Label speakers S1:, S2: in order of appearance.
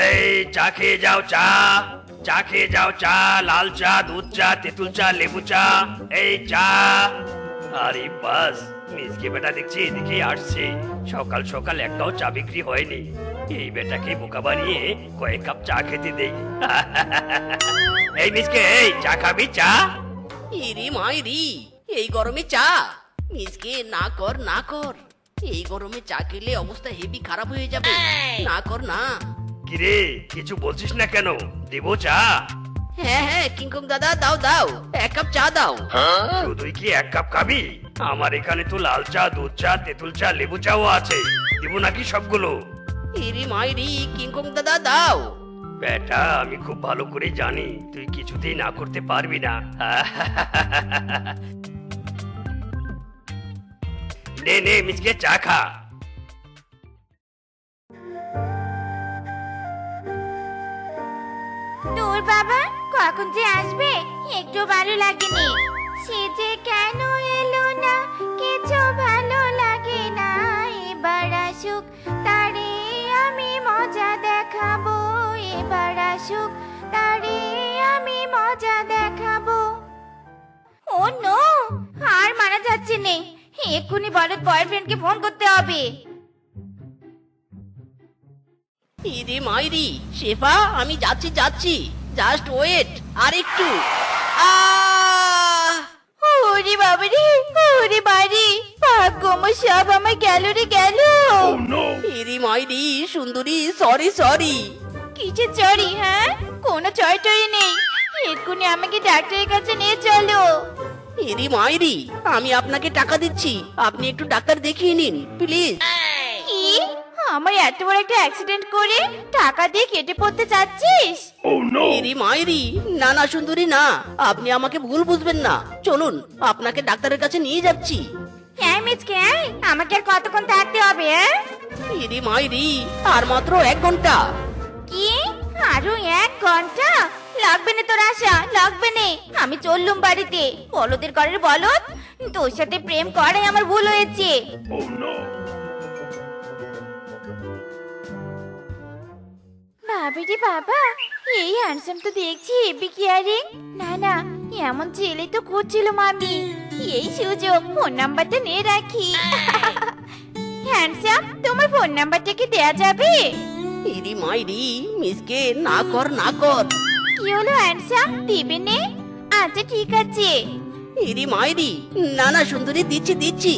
S1: এই চা খেয়ে যাও, চা চা খেয়ে যাও, চা, লাল চা, দুধ চা, তেঁতুল চা, লেবু চা, এই চা। আরে বাস, মিসকে বেটা দেখছি এদিকে আসছে। সকাল সকাল একটাও চা বিক্রি হয়নি। এই বেটাকে বোকা বানিয়ে কয়েক কাপ চা খেতে দেই। এই মিসকে, এই চা খাবি, চা?
S2: ইরি মাইরি, এই গরমে চা? মিসকে না কর না কর, এই গরমে চা খেলে অবস্থা হেভি খারাপ হয়ে যাবে। না কর না।
S1: কিরে, কিছু বলছিস না কেন? দেবো চা?
S2: হ্যাঁ হ্যাঁ কিংকং দাদা, দাও দাও, এক কাপ চা দাও।
S1: শুধুই কি এক কাপ খাবি? আমার এখানে তো লাল চা, দুধ চা, তেঁতুল চা, লেবু চাও আছে। দেবো নাকি সবগুলো?
S2: ইরি মাইরি, কিংকং দাদা দাও।
S1: বেটা, আমি খুব ভালো করে জানি তুই কিছুতেই না করতে পারবি না। নে নে মিসকে, চা খা।
S3: তোর বাবা কখন যে আসবে একটু ভালো লাগেনি। সে যে কেন এলো না কিছু ভালো লাগে না। এবার আসুক তারে আমি মজা দেখাবো। এবার আসুক তারে আমি মজা দেখাবো। ও নো, আর মানা যাচ্ছে নে, এক্ষুনি বলদ বয়ফ্রেন্ডকে ফোন করতে হবে।
S2: ইরি মাইরি, শেফা আমি যাচ্ছি যাচ্ছি, জাস্ট ওয়েট আর একটু।
S3: ওরে বাবারে, ওরে বাড়ি, ভাগ্য আমার সব আমার গেল রে গেল।
S2: ইরি মাইরি সুন্দরী, সরি সরি।
S3: কিসের চড়ি? হ্যাঁ, কোনো চড় টড়ি নেই। এক্ষুনি আমাকে ডাক্তারের কাছে নিয়ে চলো।
S2: ইরি মাইরি, আমি আপনাকে টাকা দিচ্ছি, আপনি একটু ডাক্তার দেখিয়ে নিন প্লিজ।
S3: কি? আমার এত বড় একটা অ্যাক্সিডেন্ট করে টাকা দিয়ে কেটে পড়তে চাচ্ছিস?
S2: ইরি মাইরি, না না সুন্দরী না, আপনি আমাকে ভুল বুঝবেন না, চলুন আপনাকে ডাক্তারের কাছে নিয়ে যাচ্ছি।
S3: হ্যাঁ মিচকে, আমাকে আর কতক্ষণ থাকতে হবে?
S2: ইরি মাইরি, আর মাত্র 1 ঘন্টা।
S3: কি? আরো 1 ঘন্টা? লাগবে না তোর আশা, লাগবে না। আমি চললুম বাড়িতে। বলদের ঘরের বলদ, তোর সাথে প্রেম করাই আমার ভুল হয়েছে। বাবারে বাবা, এই হ্যান্ডসাম তো দেখছি হেভি কেয়ারিং। না না, এমন ছেলে তো খুঁজছিল মামি। এই সুযোগ, ফোন নাম্বারটা নিয়ে রাখি। হ্যান্ডসাম, তোমার ফোন নাম্বারটা কি দেয়া যাবে?
S2: ইরি মাইরি, মিসকে না কর না কর।
S3: কি হলো হ্যান্ডসাম, দিবে নে? আচ্ছা ঠিক আছে।
S2: ইরি মাইরি, না না সুন্দরী, দিচ্ছি দিচ্ছি।